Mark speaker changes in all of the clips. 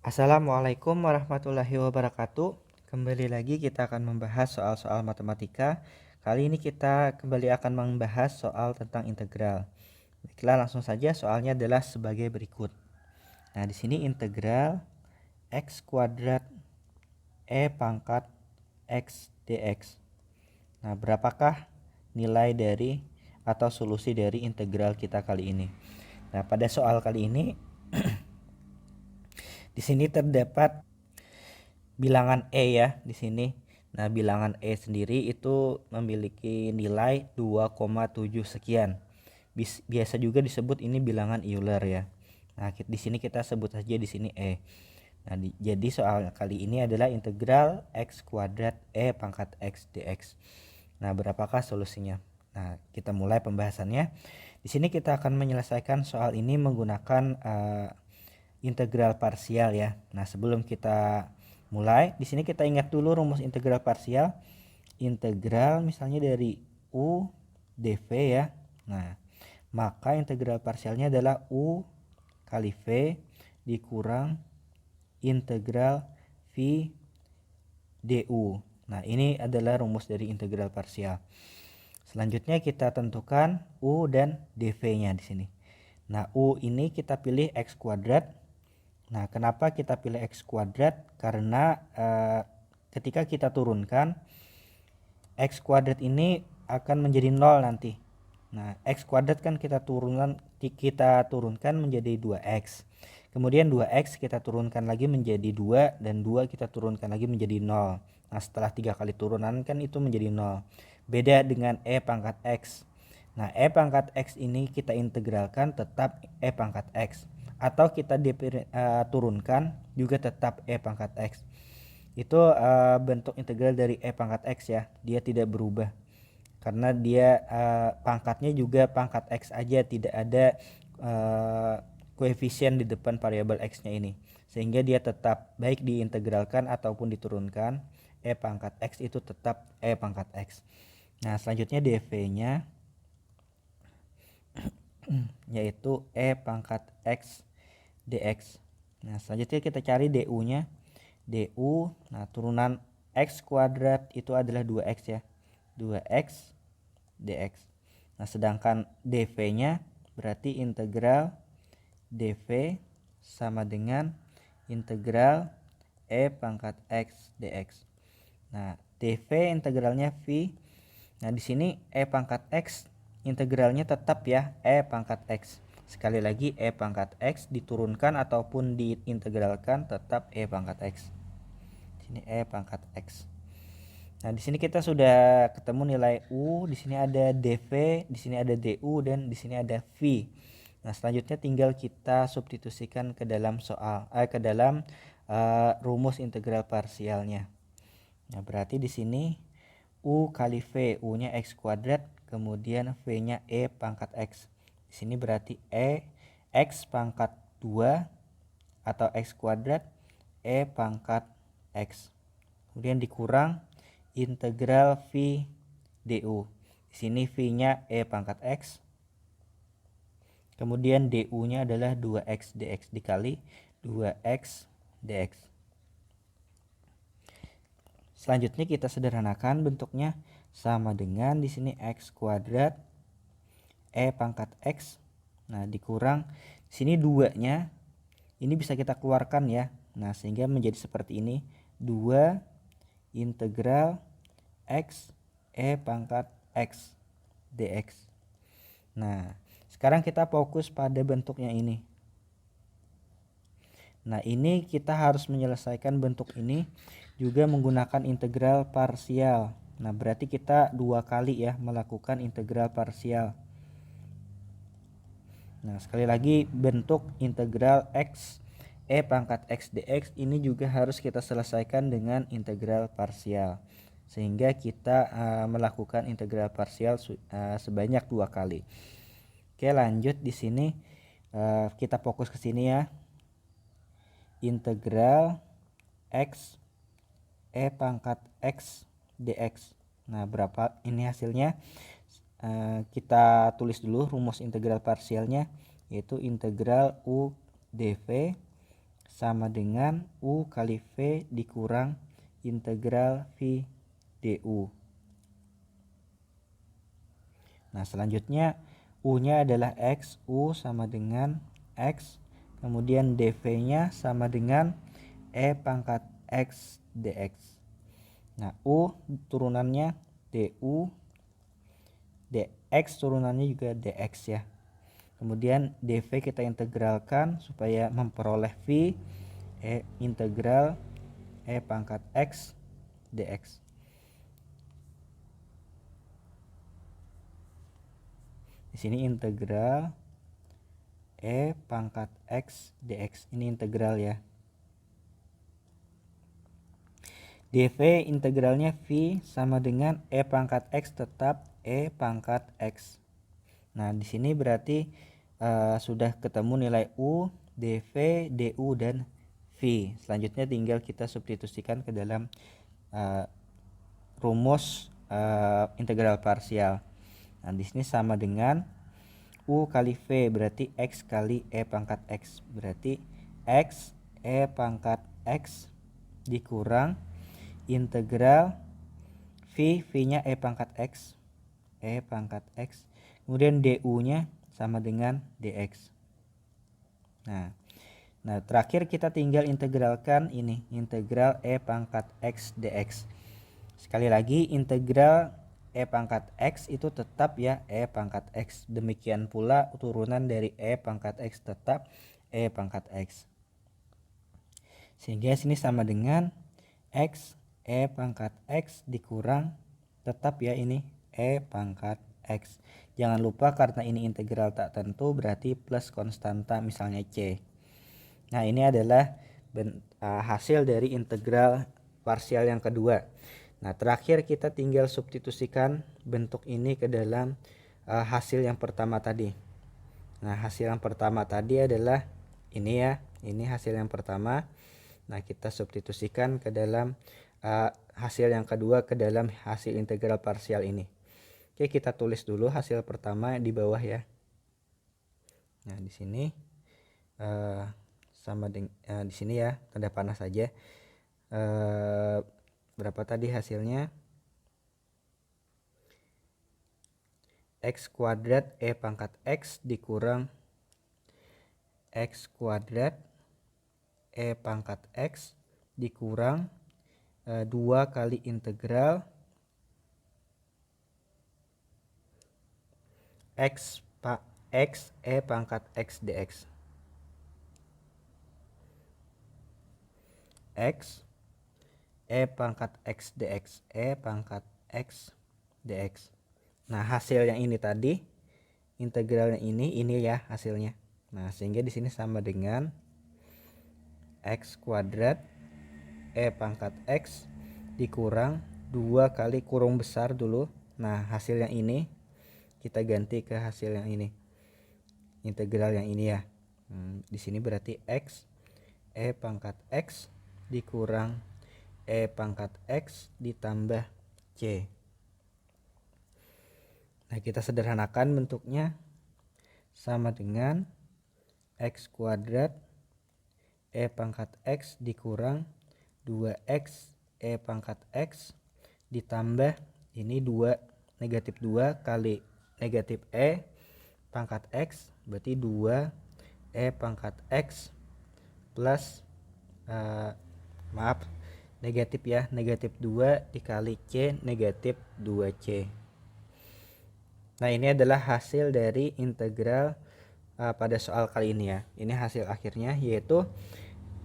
Speaker 1: Assalamualaikum warahmatullahi wabarakatuh. Kembali lagi kita akan membahas soal-soal matematika. Kali ini kita kembali akan membahas soal tentang integral. Baiklah, langsung saja soalnya adalah sebagai berikut. Nah, di sini integral x kuadrat e pangkat x dx. Nah, berapakah nilai dari atau solusi dari integral kita kali ini? Nah, pada soal kali ini di sini terdapat bilangan E ya di sini. Nah, bilangan E sendiri itu memiliki nilai 2,7 sekian. Biasa juga disebut ini bilangan Euler ya. Nah, di sini kita sebut saja di sini E. Nah, jadi soal kali ini adalah integral x kuadrat E pangkat x dx. Nah, berapakah solusinya? Nah, kita mulai pembahasannya. Di sini kita akan menyelesaikan soal ini menggunakan integral parsial ya. Nah, sebelum kita mulai, di sini kita ingat dulu rumus integral parsial. Integral misalnya dari U dv ya. Nah, maka integral parsialnya adalah U kali V dikurang integral V du. Nah, ini adalah rumus dari integral parsial. Selanjutnya kita tentukan U dan dv-nya di sini. Nah, U ini kita pilih x kuadrat. Nah, kenapa kita pilih x kuadrat? Karena ketika kita turunkan x kuadrat ini akan menjadi 0 nanti. Nah, x kuadrat kan kita turunkan menjadi 2x. Kemudian 2x kita turunkan lagi menjadi 2 dan 2 kita turunkan lagi menjadi 0. Nah, setelah 3 kali turunan kan itu menjadi 0. Beda dengan e pangkat x. Nah, e pangkat x ini kita integralkan tetap e pangkat x. Atau kita turunkan juga tetap e pangkat x. Itu bentuk integral dari e pangkat x ya. Dia tidak berubah. Karena dia pangkatnya juga pangkat x aja, tidak ada koefisien di depan variabel x-nya ini. Sehingga dia tetap baik diintegralkan ataupun diturunkan, e pangkat x itu tetap e pangkat x. Nah, selanjutnya dv-nya yaitu e pangkat x dx. Nah, selanjutnya kita cari du-nya. Du, nah turunan x kuadrat itu adalah 2x ya. 2x dx. Nah, sedangkan dv-nya berarti integral dv sama dengan integral e pangkat x dx. Nah, dv integralnya v. Nah, di sini e pangkat x integralnya tetap ya e pangkat x. Sekali lagi e pangkat x diturunkan ataupun diintegralkan tetap e pangkat x. Sini e pangkat x. Nah, di sini kita sudah ketemu nilai u, di sini ada dv, di sini ada du dan di sini ada v. Nah, selanjutnya tinggal kita substitusikan ke dalam rumus integral parsialnya. Nah, berarti di sini u kali v, u-nya x kuadrat, kemudian v-nya e pangkat x. Di sini berarti x pangkat 2 atau x kuadrat e pangkat x. Kemudian dikurang integral v du. Di sini v-nya e pangkat x. Kemudian du-nya adalah 2x dx dikali 2x dx. Selanjutnya kita sederhanakan bentuknya sama dengan di sini x kuadrat e pangkat x. Nah, dikurang di sini 2-nya ini bisa kita keluarkan ya. Nah, sehingga menjadi seperti ini. 2 integral x e pangkat x dx. Nah, sekarang kita fokus pada bentuknya ini. Nah, ini kita harus menyelesaikan bentuk ini juga menggunakan integral parsial. Nah, berarti kita 2 kali ya melakukan integral parsial. Nah, sekali lagi bentuk integral x e pangkat x dx ini juga harus kita selesaikan dengan integral parsial. Sehingga kita melakukan integral parsial sebanyak 2 kali. Oke, lanjut di sini kita fokus ke sini ya. Integral x e pangkat x dx. Nah, berapa ini hasilnya? Kita tulis dulu rumus integral parsialnya, yaitu integral u dv sama dengan U kali V dikurang integral V du. Nah selanjutnya U-nya adalah X, U sama dengan X, kemudian dV-nya sama dengan E pangkat X dx. Nah U turunannya du, dx turunannya juga dx ya. Kemudian dv kita integralkan supaya memperoleh V, integral E pangkat X dx. Di sini integral E pangkat X dx. Ini integral ya. dv integralnya V sama dengan E pangkat X tetap E pangkat X. Nah di sini berarti sudah ketemu nilai U, dv, du, dan V. Selanjutnya tinggal kita substitusikan ke dalam rumus integral parsial. Nah, di sini sama dengan U kali V berarti X kali E pangkat X. Berarti X E pangkat X dikurang integral V-nya E pangkat X. E pangkat X. Kemudian du-nya sama dengan dx. Nah, terakhir kita tinggal integralkan ini. Integral E pangkat X dx. Sekali lagi integral E pangkat X itu tetap ya E pangkat X. Demikian pula turunan dari E pangkat X tetap E pangkat X. Sehingga sini sama dengan X E pangkat X dikurang tetap ya ini E pangkat X. Jangan lupa karena ini integral tak tentu berarti plus konstanta misalnya C. Nah ini adalah hasil dari integral parsial yang kedua. Nah terakhir kita tinggal substitusikan bentuk ini ke dalam hasil yang pertama tadi. Nah hasil yang pertama tadi adalah ini ya, ini hasil yang pertama. Nah kita substitusikan ke dalam hasil yang kedua ke dalam hasil integral parsial ini. Oke kita tulis dulu hasil pertama di bawah ya. Nah di sini sama dengan di sini ya tanda panah saja. Berapa tadi hasilnya? X kuadrat E pangkat X dikurang X kuadrat E pangkat X dikurang 2 kali integral X E pangkat X dx. X E pangkat X dx. E pangkat X dx. Nah hasil yang ini tadi integralnya ini ya hasilnya. Nah sehingga di sini sama dengan X kuadrat E pangkat X dikurang 2 kali kurung besar dulu. Nah hasil yang ini kita ganti ke hasil yang ini, integral yang ini ya. Di sini berarti X E pangkat X dikurang E pangkat X ditambah C. Nah kita sederhanakan bentuknya sama dengan X kuadrat E pangkat X dikurang 2X E pangkat X ditambah ini 2 negatif 2 kali negatif E pangkat X berarti 2 E pangkat X plus negatif ya, negatif 2 dikali C negatif 2C. Nah ini adalah hasil dari integral pada soal kali ini ya. Ini hasil akhirnya yaitu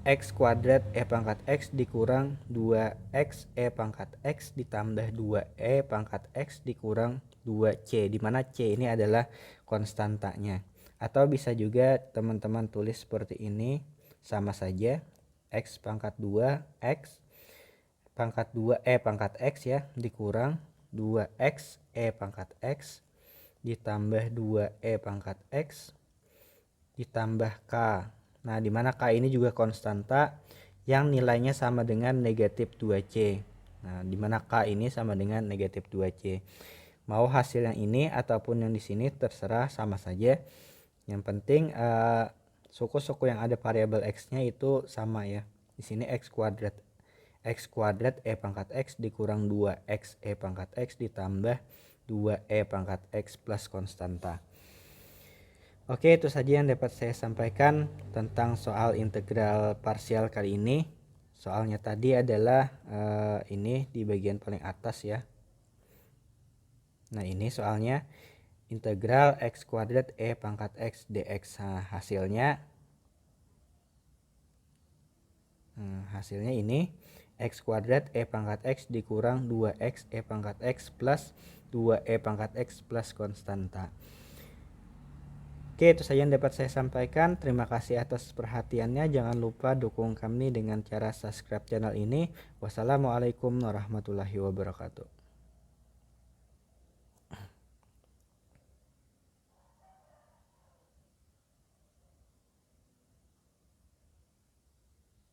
Speaker 1: X kuadrat E pangkat X dikurang 2X E pangkat X ditambah 2E pangkat X dikurang 2C, dimana C ini adalah konstantanya. Atau bisa juga teman-teman tulis seperti ini, sama saja X pangkat 2 X pangkat 2 E pangkat X ya dikurang 2X E pangkat X ditambah 2E pangkat X ditambah K. Nah, di mana K ini juga konstanta yang nilainya sama dengan negatif 2C. Nah, di mana K ini sama dengan negatif 2C. Mau hasil yang ini ataupun yang di sini terserah sama saja. Yang penting suku-suku yang ada variabel x-nya itu sama ya. Di sini x kuadrat e pangkat x dikurang 2x e pangkat x ditambah 2e pangkat x plus konstanta. Oke, itu saja yang dapat saya sampaikan tentang soal integral parsial kali ini. Soalnya tadi adalah ini di bagian paling atas ya. Nah, ini soalnya integral x kuadrat e pangkat x dx. Nah, hasilnya ini x kuadrat e pangkat x dikurang 2x e pangkat x plus 2e pangkat x plus konstanta. Oke, itu saja yang dapat saya sampaikan. Terima kasih atas perhatiannya. Jangan lupa dukung kami dengan cara subscribe channel ini. Wassalamualaikum warahmatullahi wabarakatuh.